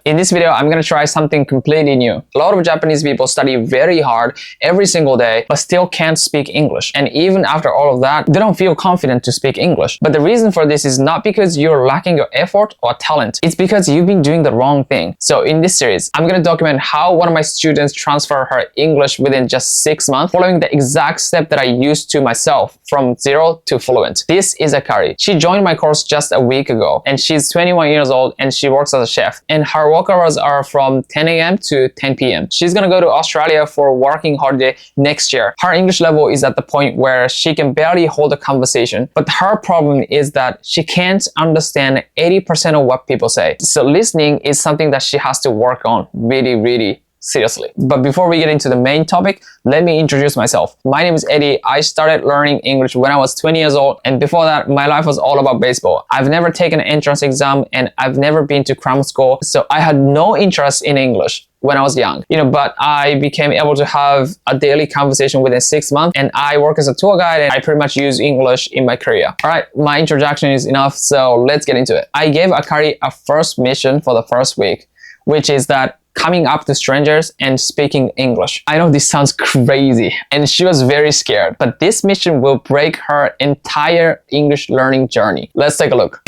In this video, I'm gonna try something completely new. A lot of Japanese people study very hard every single day, but still can't speak English. And even after all of that, they don't feel confident to speak English. But the reason for this is not because you're lacking your effort or talent. It's because you've been doing the wrong thing. So in this series, I'm gonna document how one of my students transferred her English within just 6 months, following the exact step that I used to myself from 0 to fluent. This is Akari. She joined my course just a week ago, and she's 21 years old and she works as a chef. And her work hours are from 10 a.m. to 10 p.m. She's gonna go to Australia for a working holiday next year. Her English level is at the point where she can barely hold a conversation, but her problem is that she can't understand 80% of what people say. So listening is something that she has to work on really seriously. But before we get into the main topic, let me introduce myself. My name is Eddie. I started learning English when I was 20 years old, and before that, my life was all about baseball. I've never taken an entrance exam and I've never been to cram school, so I had no interest in English when I was young, but I became able to have a daily conversation within 6 months, and I work as a tour guide and I pretty much use English in my career. All right, my introduction is enough, so let's get into it. I gave Akari a first mission for the first week, which is that coming up to strangers and speaking English. I know this sounds crazy, and she was very scared, but this mission will break her entire English learning journey. Let's take a look.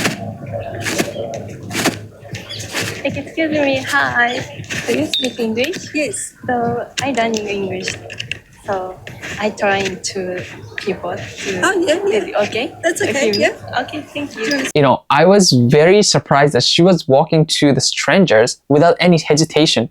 Excuse me, hi. Do you speak English? Yes. So I learning English. So I trying to people to. Oh yeah. Okay. That's okay. Yeah. Okay, thank you. I was very surprised that she was walking to the strangers without any hesitation.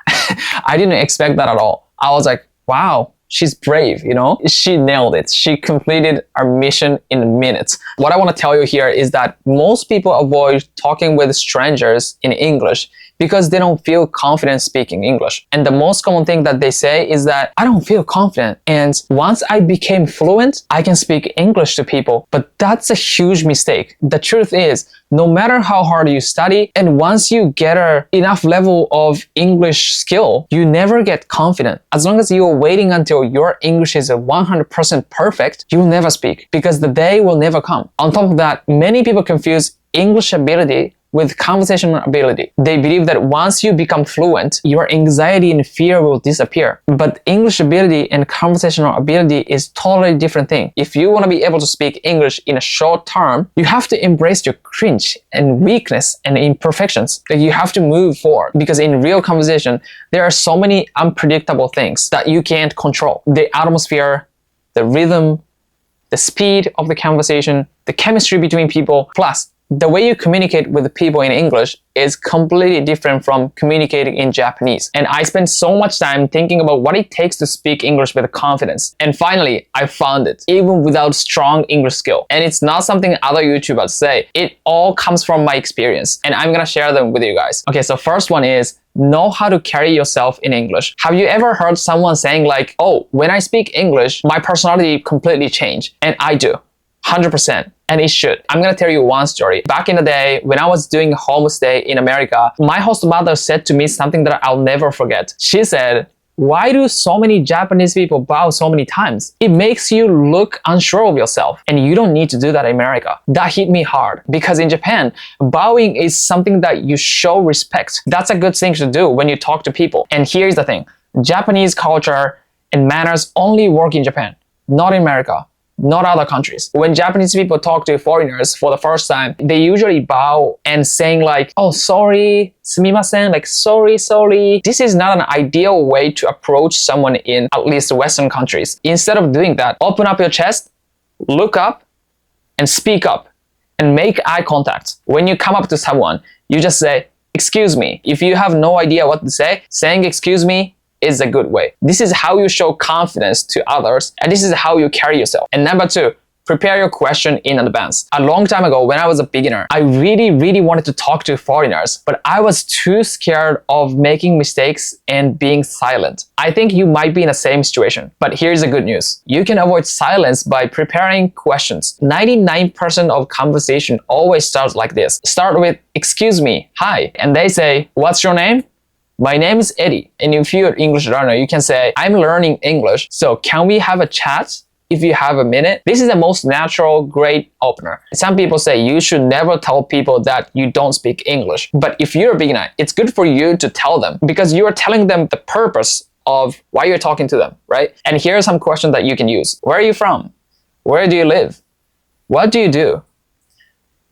I didn't expect that at all. I was like, wow, she's brave, She nailed it. She completed our mission in minutes. What I want to tell you here is that most people avoid talking with strangers in English because they don't feel confident speaking English. And the most common thing that they say is that I don't feel confident. And once I became fluent, I can speak English to people. But that's a huge mistake. The truth is, no matter how hard you study, and once you get enough level of English skill, you never get confident. As long as you're waiting until your English is 100% perfect, you'll never speak because the day will never come. On top of that, many people confuse English ability with conversational ability. They believe that once you become fluent, your anxiety and fear will disappear. But English ability and conversational ability is totally different thing. If you want to be able to speak English in a short term, you have to embrace your cringe and weakness and imperfections. Like you have to move forward, because in real conversation, there are so many unpredictable things that you can't control. The atmosphere, the rhythm, the speed of the conversation, the chemistry between people, plus the way you communicate with the people in English is completely different from communicating in Japanese. And I spent so much time thinking about what it takes to speak English with confidence. And finally, I found it, even without strong English skill. And it's not something other YouTubers say. It all comes from my experience, and I'm gonna share them with you guys. Okay, so first one is, know how to carry yourself in English. Have you ever heard someone saying like, oh, when I speak English, my personality completely changed? And I do. 100%, and it should. I'm gonna tell you one story. Back in the day, when I was doing a homestay in America, my host mother said to me something that I'll never forget. She said, why do so many Japanese people bow so many times? It makes you look unsure of yourself, and you don't need to do that in America. That hit me hard, because in Japan, bowing is something that you show respect. That's a good thing to do when you talk to people. And here's the thing, Japanese culture and manners only work in Japan, not in America. Not other countries. When Japanese people talk to foreigners for the first time, they usually bow and saying like, oh, sorry, sumimasen, like sorry. This is not an ideal way to approach someone in at least Western countries. Instead of doing that, open up your chest, look up, and speak up, and make eye contact. When you come up to someone, you just say, excuse me. If you have no idea what to say, saying excuse me is a good way. This is how you show confidence to others, and this is how you carry yourself. And number two, prepare your question in advance. A long time ago, when I was a beginner, I really wanted to talk to foreigners, but I was too scared of making mistakes and being silent. I think you might be in the same situation, but here's the good news. You can avoid silence by preparing questions. 99% of conversation always starts like this. Start with, excuse me, hi, and they say, what's your name? My name is Eddie, and if you're an English learner, you can say, I'm learning English, so can we have a chat? if you have a minute. This is the most natural, great opener. Some people say you should never tell people that you don't speak English. But if you're a beginner, it's good for you to tell them because you are telling them the purpose of why you're talking to them, right? And here are some questions that you can use. Where are you from? Where do you live? What do you do?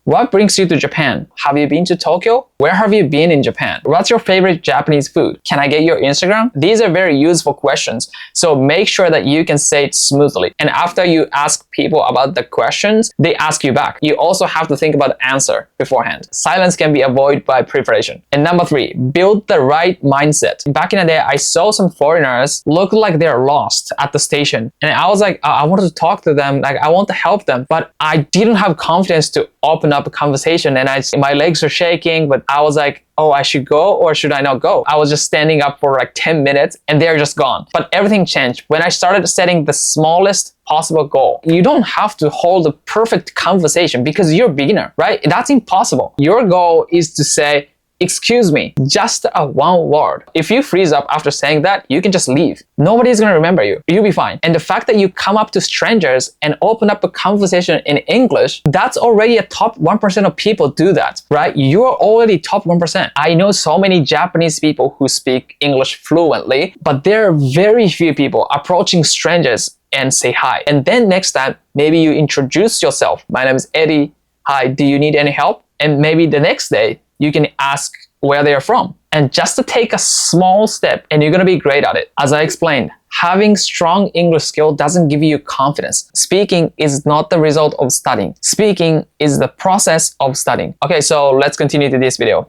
What brings you to Japan? Have you been to Tokyo? Where have you been in Japan? What's your favorite Japanese food? Can I get your Instagram? These are very useful questions. So make sure that you can say it smoothly. And after you ask people about the questions, they ask you back. You also have to think about the answer beforehand. Silence can be avoided by preparation. And number 3, build the right mindset. Back in the day, I saw some foreigners look like they're lost at the station. And I was like, I wanted to talk to them. Like I want to help them, but I didn't have confidence to open up a conversation, and my legs are shaking, but I was like, oh, I should go or should I not go? I was just standing up for like 10 minutes and they're just gone. But everything changed when I started setting the smallest possible goal. You don't have to hold a perfect conversation because you're a beginner, right? That's impossible. Your goal is to say, excuse me, just a one word. If you freeze up after saying that, you can just leave. Nobody's gonna remember you. You'll be fine. And the fact that you come up to strangers and open up a conversation in English, that's already a top 1% of people do that, right? You're already top 1%. I know so many Japanese people who speak English fluently, but there are very few people approaching strangers and say hi. And then next time, maybe you introduce yourself. My name is Eddie. Hi, do you need any help? And maybe the next day, you can ask where they are from. And just to take a small step and you're gonna be great at it. As I explained, having strong English skill doesn't give you confidence. Speaking is not the result of studying. Speaking is the process of studying. Okay, so let's continue to this video.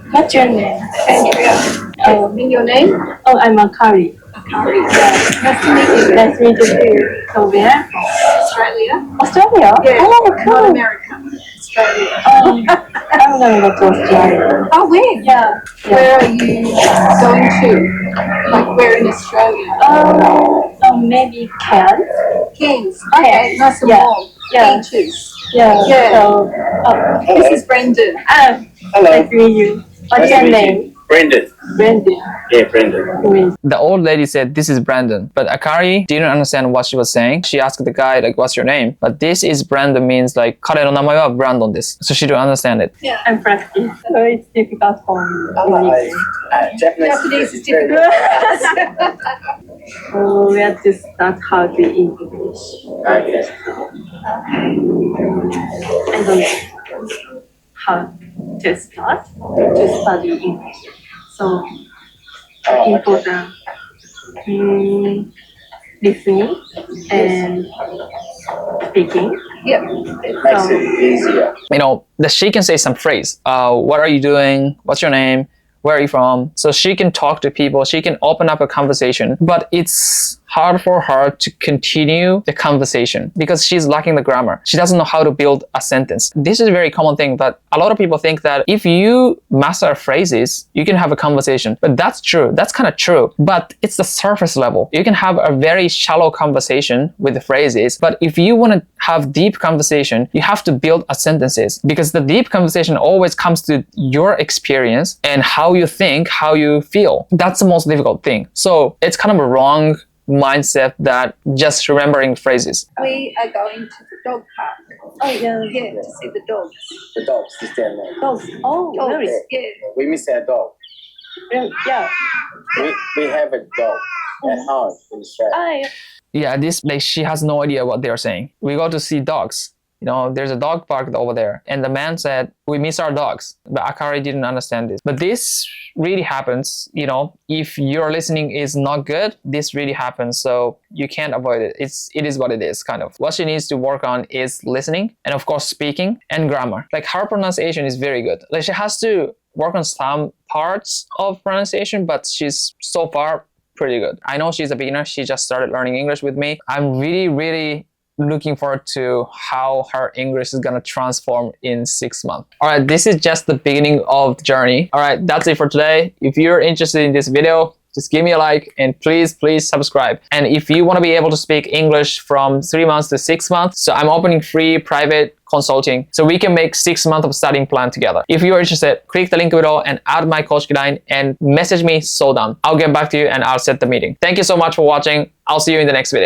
What's your name? Andrea. And your name? Oh, I'm Akari. Kari. Yeah. Nice to meet you. Nice to meet you too. So where? Australia. Australia? Yeah. Oh, Not cool. America. Australia. I'm gonna go to Australia. Oh, where? Yeah. Where are you going to? Like where in Australia? Maybe Cairns. Cairns. Okay, nice and Yeah. warm. Yeah. Beaches. Yeah. Yeah. So, This is Brendan. Hello. nice to meet you. What's Nice to your meet name? you. Brendan. Brendan. Yeah, Brendan. The old lady said, this is Brandon. But Akari didn't understand what she was saying. She asked the guy, like, what's your name? But this is Brandon means like, 彼の名前は Brandon です. So she didn't understand it. Yeah. I'm practicing. So it's difficult for me. Japanese is difficult. So we have to start how to English. Okay. I don't know how to start to study English. So important listening and speaking. Yep. It makes it easier. You know, that she can say some phrase. What are you doing? What's your name? Where are you from? So she can talk to people. She can open up a conversation. But it's hard for her to continue the conversation because she's lacking the grammar. She doesn't know how to build a sentence. This is a very common thing, but a lot of people think that if you master phrases, you can have a conversation. But that's true. That's kind of true. But it's the surface level. You can have a very shallow conversation with the phrases. But if you want to have deep conversation, you have to build a sentences because the deep conversation always comes to your experience and how you think, how you feel. That's the most difficult thing. So it's kind of a wrong mindset that just remembering phrases. We are going to the dog park. Oh yeah. Yeah, to see the dogs. The dogs just down there. Dogs. Oh, Dogs. really? Yeah. We miss our dog. Yeah. We have a dog at home in Australia. Yeah, this like she has no idea what they're saying. We go to see dogs. You know, there's a dog park over there. And the man said, we miss our dogs. But Akari didn't understand this. But this really happens, you know, if your listening is not good, this really happens. So you can't avoid it. It is what it is, kind of. What she needs to work on is listening and of course speaking and grammar. Like her pronunciation is very good. Like she has to work on some parts of pronunciation, but she's so far pretty good. I know she's a beginner. She just started learning English with me. I'm really looking forward to how her English is gonna transform in 6 months. All right, this is just the beginning of the journey. All right, that's it for today. If you're interested in this video, just give me a like and please subscribe. And if you want to be able to speak English from 3 months to 6 months, so I'm opening free private consulting so we can make 6 months of studying plan together. If you're interested, click the link below and add my coach line and message me so done. I'll get back to you and I'll set the meeting. Thank you so much for watching. I'll see you in the next video.